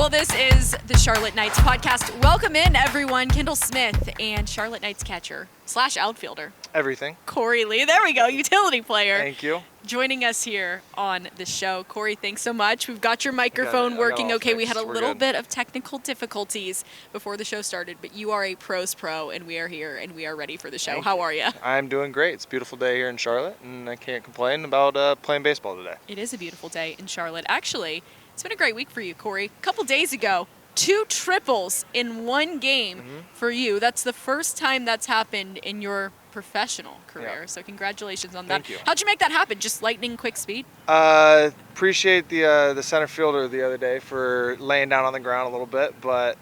Well, this is the Charlotte Knights podcast. Welcome in, everyone. Kendall Smith and Charlotte Knights catcher / outfielder. Everything. Korey Lee. There we go. Utility player. Thank you. Joining us here on the show. Korey, thanks so much. We've got your microphone working okay. We had a little bit of technical difficulties before the show started, but you are a pro's pro, and we are here, and we are ready for the show. How are you? I'm doing great. It's a beautiful day here in Charlotte, and I can't complain about playing baseball today. It is a beautiful day in Charlotte. Actually, it's been a great week for you, Korey. A couple days ago, 2 triples in one game for you. That's the first time that's happened in your professional career. So congratulations on that. Thank you. How'd you make that happen? Just lightning quick speed? Appreciate the center fielder the other day for laying down on the ground a little bit, but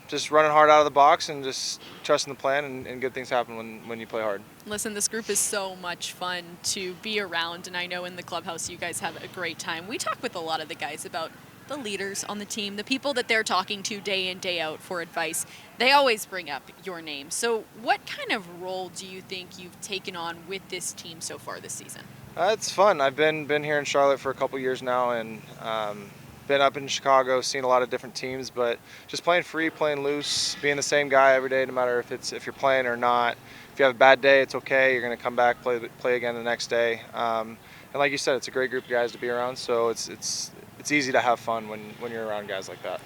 just running hard out of the box and just trusting the plan, and good things happen when you play hard. Listen, this group is so much fun to be around, and I know in the clubhouse you guys have a great time. We talk with a lot of the guys about the leaders on the team, the people that they're talking to day in, day out for advice. They always bring up your name. So what kind of role do you think you've taken on with this team so far this season? It's fun. I've been here in Charlotte for a couple years now, and been up in Chicago, seen a lot of different teams, but just playing free, playing loose, being the same guy every day, no matter if you're playing or not. If you have a bad day, it's okay. You're going to come back, play again the next day. And like you said, it's a great group of guys to be around, so it's easy to have fun when you're around guys like that.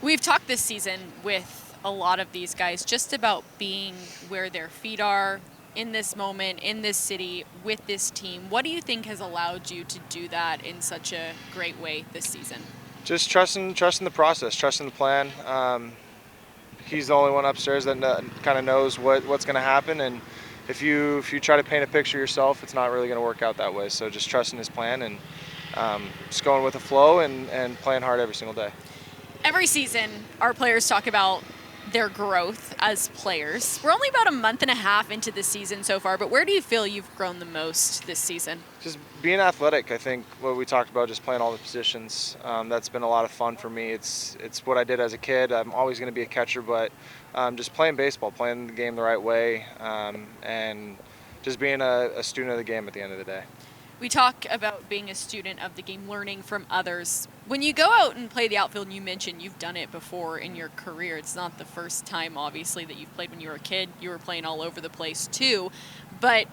We've talked this season with a lot of these guys just about being where their feet are in this moment, in this city, with this team. What do you think has allowed you to do that in such a great way this season? Just trusting the process, trusting the plan. He's the only one upstairs that kind of knows what's going to happen, and if you try to paint a picture yourself, it's not really going to work out that way. So just trusting his plan and just going with the flow and playing hard every single day. Every season, our players talk about their growth as players. We're only about a month and a half into the season so far, but where do you feel you've grown the most this season? Just being athletic. I think what we talked about, just playing all the positions, that's been a lot of fun for me. It's what I did as a kid. I'm always going to be a catcher, but just playing baseball, playing the game the right way, and just being a student of the game at the end of the day. We talk about being a student of the game, learning from others. When you go out and play the outfield, and you mentioned you've done it before in your career. It's not the first time, obviously, that you've played when you were a kid. You were playing all over the place, too. But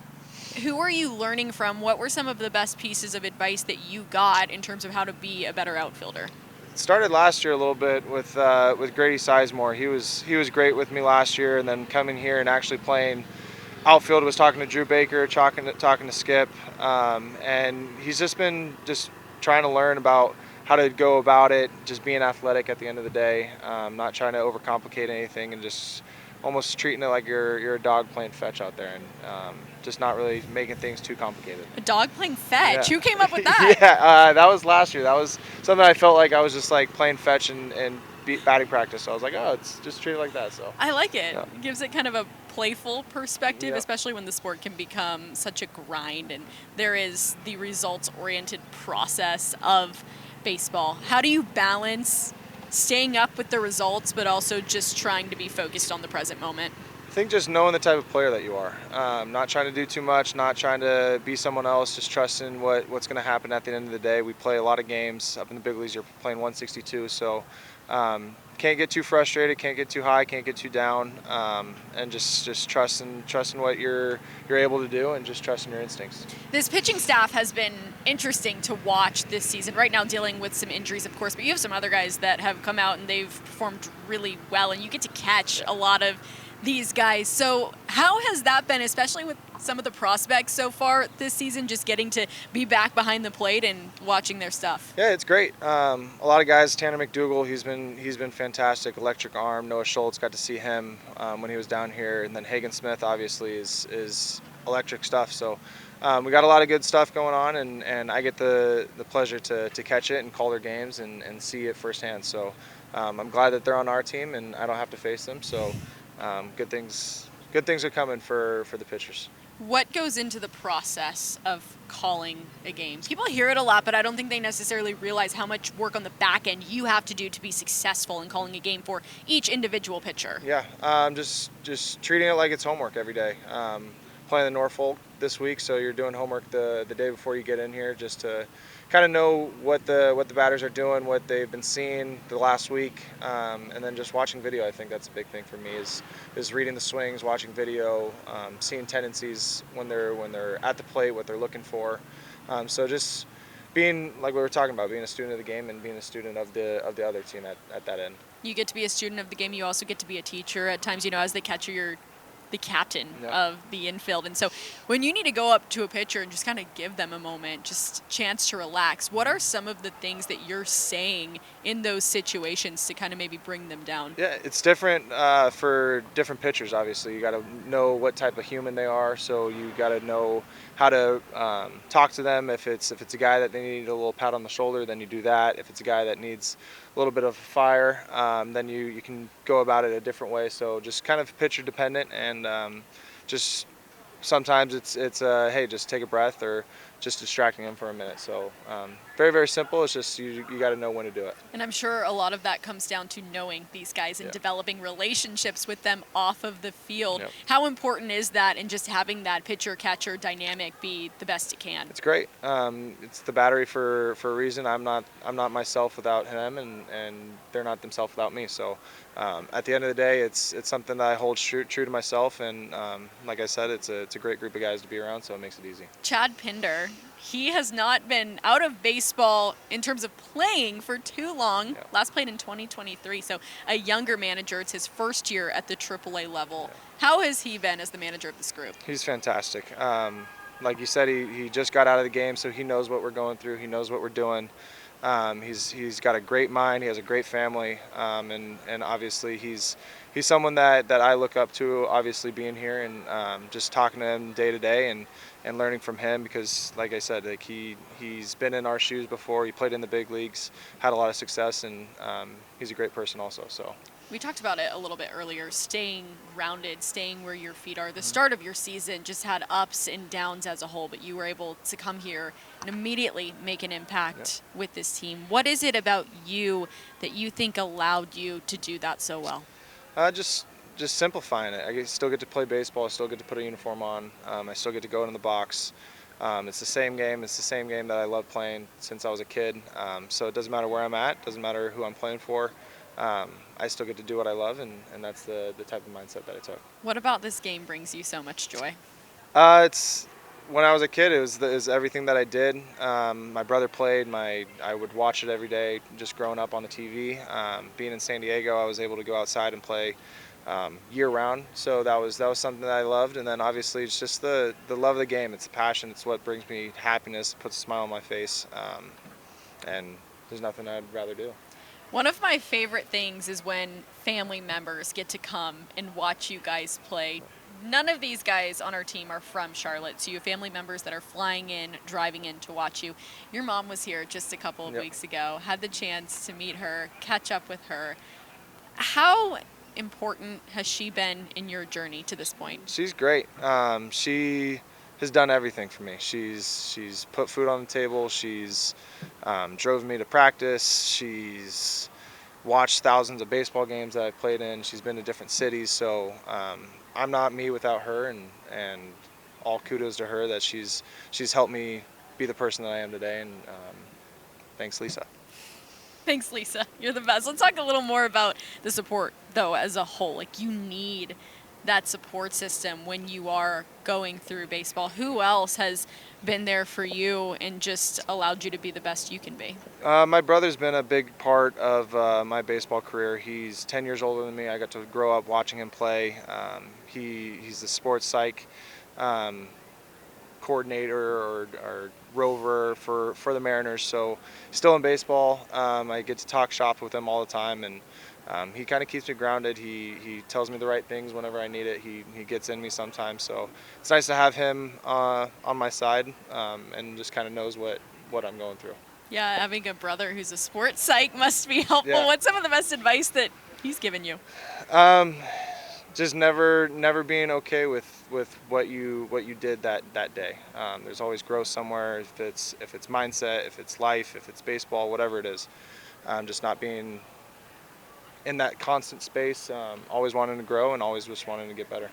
who are you learning from? What were some of the best pieces of advice that you got in terms of how to be a better outfielder? It started last year a little bit with Grady Sizemore. He was great with me last year, and then coming here and actually playing outfield, was talking to Drew Baker, talking to Skip, and he's just been trying to learn about how to go about it, just being athletic at the end of the day, not trying to overcomplicate anything, and just almost treating it like you're a dog playing fetch out there, and just not really making things too complicated. A dog playing fetch? Yeah. Who came up with that? That was last year. That was something I felt like I was just like playing fetch and batting practice. So I was like, it's just treated like that. So I like it. Yeah. It gives it kind of a playful perspective, Yeah. especially when the sport can become such a grind and there is the results-oriented process of baseball. How do you balance staying up with the results but also just trying to be focused on the present moment? I think just knowing the type of player that you are, not trying to do too much, not trying to be someone else, just trusting what's going to happen at the end of the day. We play a lot of games up in the big leagues. You're playing 162, so can't get too frustrated, can't get too high, can't get too down, and just trusting what you're able to do, and just trusting your instincts. This pitching staff has been interesting to watch this season. Right now, dealing with some injuries, of course, but you have some other guys that have come out and they've performed really well, and you get to catch a lot of these guys. So how has that been, especially with some of the prospects so far this season, just getting to be back behind the plate and watching their stuff? Yeah, it's great. A lot of guys. Tanner McDougal, he's been fantastic. Electric arm. Noah Schultz, got to see him when he was down here, and then Hagen Smith obviously is electric stuff. So we got a lot of good stuff going on, and I get the pleasure to catch it and call their games and see it firsthand. So I'm glad that they're on our team and I don't have to face them. So good things are coming for the pitchers. What goes into the process of calling a game? People hear it a lot, but I don't think they necessarily realize how much work on the back end you have to do to be successful in calling a game for each individual pitcher. Yeah, just treating it like it's homework every day. Playing the this week, so you're doing homework the day before you get in here, just to kind of know what the batters are doing, what they've been seeing the last week, and then just watching video. I think that's a big thing for me is reading the swings, watching video, seeing tendencies when they're at the plate, what they're looking for. So just being, like we were talking about, being a student of the game and being a student of the other team at that end. You get to be a student of the game. You also get to be a teacher at times. As the catcher, you're the captain Yep. of the infield. And so when you need to go up to a pitcher and just kind of give them a moment, just chance to relax, what are some of the things that you're saying in those situations to kind of maybe bring them down? Yeah, it's different for different pitchers. Obviously, you got to know what type of human they are. So you got to know how to talk to them. If it's a guy that they need a little pat on the shoulder, then you do that. If it's a guy that needs a little bit of fire, then you can go about it a different way. So just kind of pitcher dependent, and just sometimes it's hey, just take a breath, or just distracting them for a minute. So very, very simple. It's just you got to know when to do it. And I'm sure a lot of that comes down to knowing these guys and developing relationships with them off of the field. Yep. How important is that, and just having that pitcher-catcher dynamic be the best it can? It's great. It's the battery for a reason. I'm not myself without him, and they're not themselves without me. So at the end of the day, it's something that I hold true to myself, and like I said, it's a great group of guys to be around, so it makes it easy. Chad Pinder, he has not been out of baseball in terms of playing for too long. Yeah. Last played in 2023, so a younger manager. It's his first year at the AAA level. Yeah. How has he been as the manager of this group? He's fantastic. Like you said, he just got out of the game, so he knows what we're going through. He knows what we're doing. He's got a great mind. He has a great family, and obviously he's someone that I look up to. Obviously being here and just talking to him day to day and learning from him, because like I said, like he's been in our shoes before. He played in the big leagues, had a lot of success, and he's a great person also. So. We talked about it a little bit earlier, staying grounded, staying where your feet are. The start of your season just had ups and downs as a whole, but you were able to come here and immediately make an impact with this team. What is it about you that you think allowed you to do that so well? Just simplifying it. Still get to play baseball. I still get to put a uniform on. I still get to go into the box. It's the same game. It's the same game that I love playing since I was a kid. So it doesn't matter where I'm at. Doesn't matter who I'm playing for. I still get to do what I love, and that's the type of mindset that I took. What about this game brings you so much joy? It's when I was a kid, it was everything that I did. My brother played. I would watch it every day, just growing up on the TV. Being in San Diego, I was able to go outside and play year round. So that was something that I loved. And then obviously it's just the love of the game. It's the passion. It's what brings me happiness, puts a smile on my face, and there's nothing I'd rather do. One of my favorite things is when family members get to come and watch you guys play. None of these guys on our team are from Charlotte, so you have family members that are flying in, driving in to watch you. Your mom was here just a couple of weeks ago, had the chance to meet her, catch up with her. How important has she been in your journey to this point? She's great. She has done everything for me. She's put food on the table. She's drove me to practice. She's watched thousands of baseball games that I've played in. She's been to different cities. So I'm not me without her, and all kudos to her that she's helped me be the person that I am today. And thanks, Lisa. Thanks, Lisa. You're the best. Let's talk a little more about the support, though, as a whole. Like, you need that support system when you are going through baseball. Who else has been there for you and just allowed you to be the best you can be? My brother's been a big part of my baseball career. He's 10 years older than me. I got to grow up watching him play. He's the sports psych coordinator or rover for the Mariners. So still in baseball. I get to talk shop with him all the time, and he kind of keeps me grounded. He tells me the right things whenever I need it. He gets in me sometimes. So it's nice to have him on my side, and just kind of knows what I'm going through. Yeah, having a brother who's a sports psych must be helpful. Yeah. What's some of the best advice that he's given you? Just never being okay with what you did that day. There's always growth somewhere. If it's mindset, if it's life, if it's baseball, whatever it is. Just not being in that constant space, always wanting to grow and always just wanting to get better.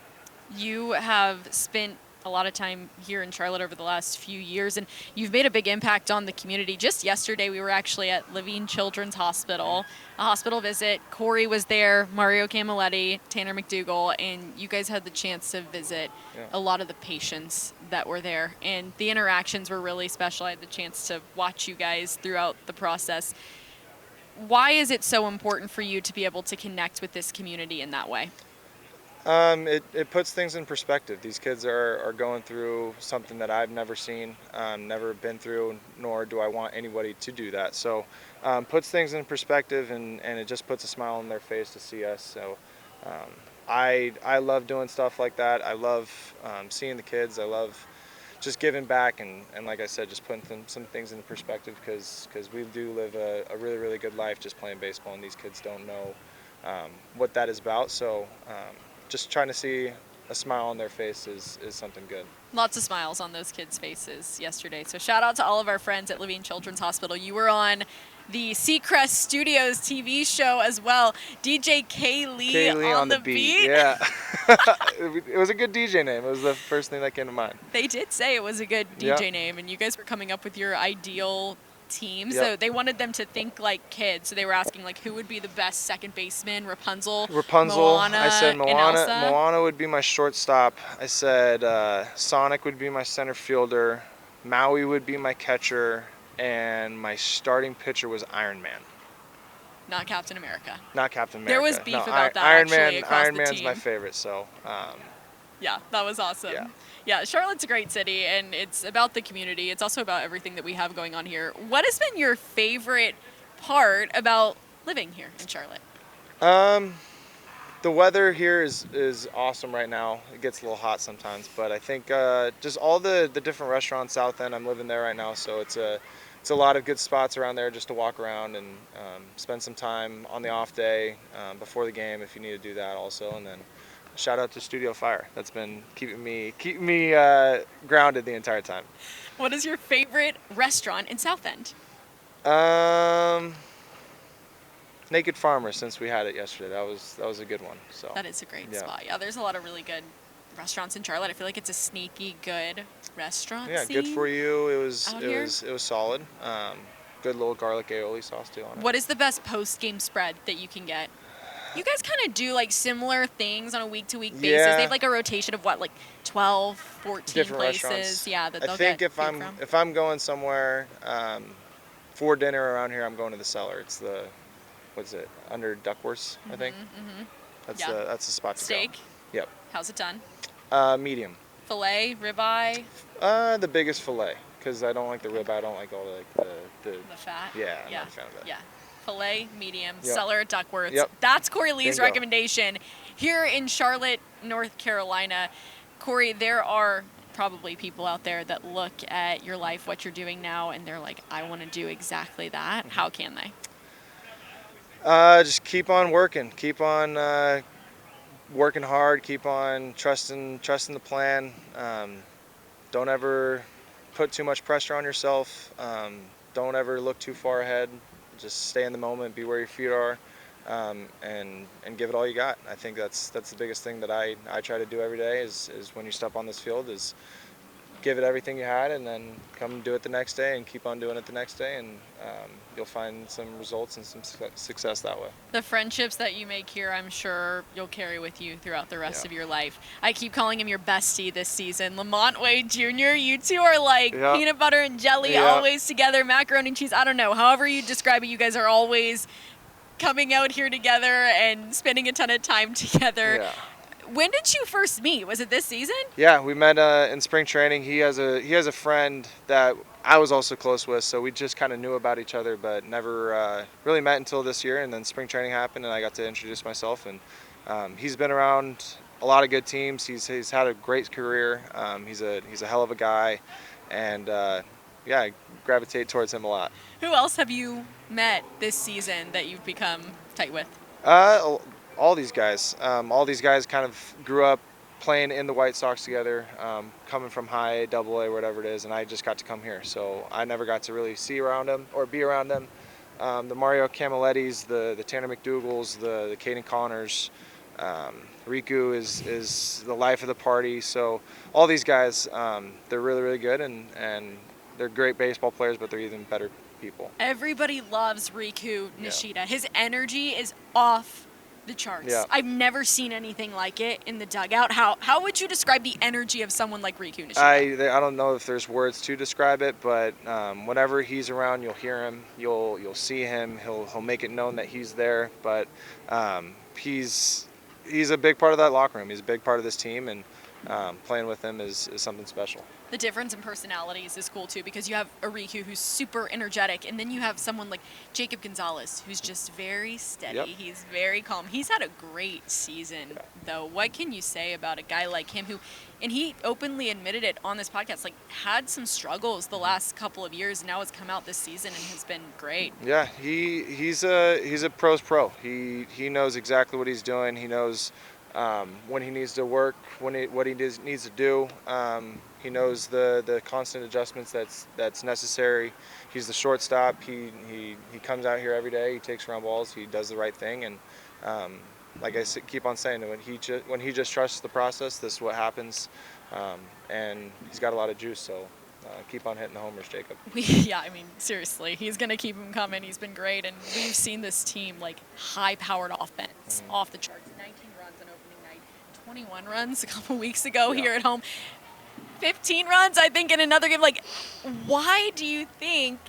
You have spent a lot of time here in Charlotte over the last few years, and you've made a big impact on the community. Just yesterday, we were actually at Levine Children's Hospital, a hospital visit. Korey was there, Mario Camilletti, Tanner McDougal, and you guys had the chance to visit a lot of the patients that were there, and the interactions were really special. I had the chance to watch you guys throughout the process. Why is it so important for you to be able to connect with this community in that way? It puts things in perspective. These kids are going through something that I've never seen, never been through, nor do I want anybody to do that. So puts things in perspective, and it just puts a smile on their face to see us. So I love doing stuff like that. I love seeing the kids. I love just giving back, and like I said, just putting some things into perspective, because we do live a really, really good life just playing baseball, and these kids don't know what that is about. So just trying to see a smile on their face is something good. Lots of smiles on those kids' faces yesterday. So shout out to all of our friends at Levine Children's Hospital. You were on the Seacrest Studios TV show as well. DJ Korey Lee on the beat. Yeah. It was a good DJ name. It was the first thing that came to mind. They did say it was a good DJ name, and you guys were coming up with your ideal team. So they wanted them to think like kids. So they were asking, like, who would be the best second baseman? Rapunzel, Moana, I said and Elsa? Moana would be my shortstop. I said Sonic would be my center fielder. Maui would be my catcher. And my starting pitcher was Iron Man. Not Captain America. Not Captain America. There was beef about that Iron actually Man, across Iron the Man's team. my favorite, so yeah, that was awesome. Yeah, Charlotte's a great city, and it's about the community. It's also about everything that we have going on here. What has been your favorite part about living here in Charlotte? The weather here is awesome right now. It gets a little hot sometimes, but I think just all the different restaurants South End. I'm living there right now, so it's a lot of good spots around there just to walk around and spend some time on the off day before the game if you need to do that also. And then shout out to Studio Fire. That's been keeping me grounded the entire time. What is your favorite restaurant in South End? Naked Farmer, since we had it yesterday. That was a good one. So that is a great spot. Yeah, there's a lot of really good restaurants in Charlotte. I feel like it's a sneaky good restaurant Yeah, scene. good for you. It was solid. Good little garlic aioli sauce too on it. What is the best post-game spread that you can get? You guys kind of do like similar things on a week-to-week basis. Yeah. They have like a rotation of what, like 12, 14 Different places. restaurants. Yeah, that they'll I think get if I'm going somewhere for dinner around here, I'm going to the Cellar. It's the under Duckworth, I think. That's the spot to Steak. go. Yep. How's it done? Medium. Filet, ribeye. The biggest filet, because I don't like the ribeye. I don't like all the fat. Yeah, I'm not a fan of that. Yeah. Filet, medium, Yep. Cellar at Duckworth's. Yep. That's Korey Lee's Bingo. recommendation here in Charlotte, North Carolina. Korey, there are probably people out there that look at your life, what you're doing now, and they're like, I want to do exactly that. How can they? Just keep on working. Keep on working hard. Keep on trusting the plan. Don't ever put too much pressure on yourself. Don't ever look too far ahead. Just stay in the moment. Be where your feet are, and give it all you got. I think that's the biggest thing that I try to do every day. Is when you step on this field, is give it everything you had, and then come and do it the next day, and keep on doing it the next day, and you'll find some results and some success that way. The friendships that you make here, I'm sure you'll carry with you throughout the rest of your life. I keep calling him your bestie this season. Lamont Wade Jr., you two are like peanut butter and jelly, always together, macaroni and cheese. I don't know. However you describe it, you guys are always coming out here together and spending a ton of time together. Yeah. When did you first meet? Was it this season? Yeah, we met in spring training. He has a friend that I was also close with, so we just kind of knew about each other, but never really met until this year. And then spring training happened, and I got to introduce myself. And he's been around a lot of good teams. He's had a great career. He's a hell of a guy, and yeah, I gravitate towards him a lot. Who else have you met this season that you've become tight with? All these guys. All these guys kind of grew up playing in the White Sox together, coming from high A, double A, whatever it is, and I just got to come here. So I never got to really see around them or be around them. The Mario Camillettis, the Tanner McDougals, the Caden Connors, Riku is the life of the party. So all these guys, they're really, really good, and they're great baseball players, but they're even better people. Everybody loves Riku Yeah. Nishida. His energy is off the charts. Yeah. I've never seen anything like it in the dugout. How would you describe the energy of someone like Riku Nishida? I don't know if there's words to describe it, but whenever he's around, you'll hear him, you'll see him. He'll make it known that he's there. But he's a big part of that locker room. He's a big part of this team, and playing with him is something special. The difference in personalities is cool too, because you have a Riku who's super energetic, and then you have someone like Jacob Gonzalez who's just very steady. Yep. He's very calm. He's had a great season, though. What can you say about a guy like him who, and he openly admitted it on this podcast, like had some struggles the last couple of years, and now has come out this season and has been great. Yeah, he's a pro's pro. He knows exactly what he's doing. He knows when he needs to work, what he needs to do. He knows the constant adjustments that's necessary. He's the shortstop. He comes out here every day. He takes ground balls. He does the right thing, and like I keep on saying, when he just trusts the process, this is what happens. And he's got a lot of juice. So keep on hitting the homers, Jacob. Yeah, I mean, seriously, he's going to keep him coming. He's been great, and we've seen this team, like, high-powered offense, off the charts. 19 runs on opening night, 21 runs a couple weeks ago here at home, 15 runs, I think, in another game. Like, why do you think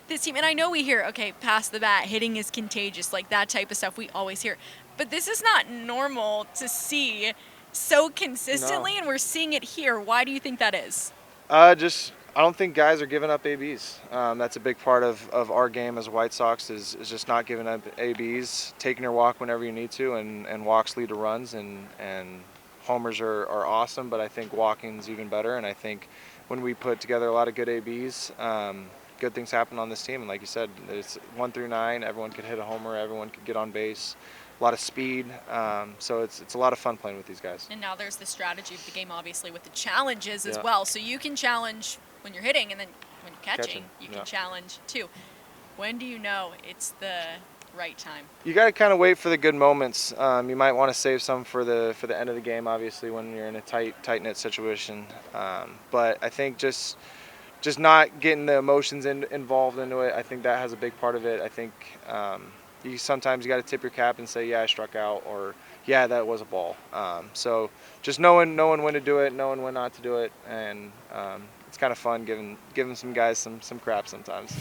this team, and I know we hear, okay, pass the bat, hitting is contagious, like that type of stuff we always hear, but this is not normal to see so consistently, No. and we're seeing it here. Why do you think that is? I don't think guys are giving up ABs. That's a big part of our game as White Sox is just not giving up ABs, taking your walk whenever you need to, and walks lead to runs, and homers are awesome, but I think walking's even better. And I think when we put together a lot of good ABs, good things happen on this team. And like you said, it's 1 through 9. Everyone could hit a homer. Everyone could get on base. A lot of speed. So it's a lot of fun playing with these guys. And now there's the strategy of the game, obviously, with the challenges as Yeah. well. So you can challenge when you're hitting, and then when you're catching, you can Yeah. challenge too. When do you know it's the right time? You got to kind of wait for the good moments. You might want to save some for the end of the game, obviously, when you're in a tight knit situation. But I think just not getting the emotions involved into it. I think that has a big part of it. I think sometimes you got to tip your cap and say, yeah, I struck out, or yeah, that was a ball. So just knowing when to do it, knowing when not to do it, and it's kind of fun giving some guys some crap sometimes.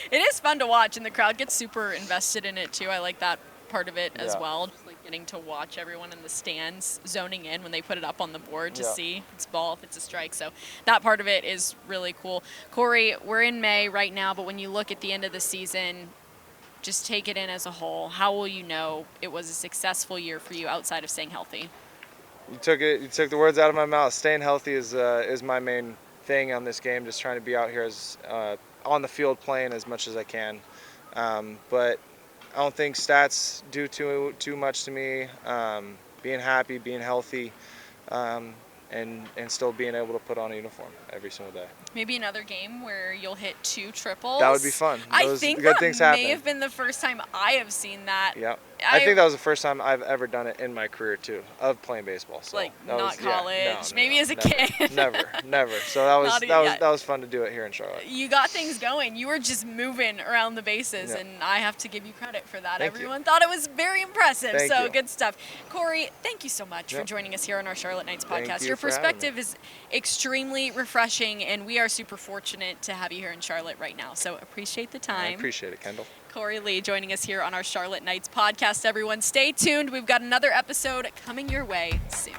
It is fun to watch, and the crowd gets super invested in it too. I like that part of it as Yeah. well. Just like getting to watch everyone in the stands zoning in when they put it up on the board to Yeah. see if it's ball, if it's a strike. So that part of it is really cool. Korey, we're in May right now, but when you look at the end of the season, just take it in as a whole. How will you know it was a successful year for you outside of staying healthy? You took the words out of my mouth. Staying healthy is my main thing on this game. Just trying to be out here as on the field playing as much as I can. But I don't think stats do too much to me. Being happy, being healthy, and still being able to put on a uniform every single day. Maybe another game where you'll hit 2 triples. That would be fun. I Those think good that things may happen. have been the first time I have seen that. Yeah. I think that was the first time I've ever done it in my career too, of playing baseball. So Like, that not was, yeah, college, no, maybe as a never, kid. never. So that Not was fun to do it here in Charlotte. You got things going. You were just moving around the bases, Yeah. and I have to give you credit for that. Thank you. Everyone thought it was very impressive. Thank So you. good stuff. Korey, thank you so much for Yep. joining us here on our Charlotte Knights Thank podcast. you Your for having me. perspective is extremely refreshing, and we are super fortunate to have you here in Charlotte right now. So appreciate the I time. appreciate it, Kendall. Korey Lee joining us here on our Charlotte Knights podcast. Everyone, stay tuned. We've got another episode coming your way soon.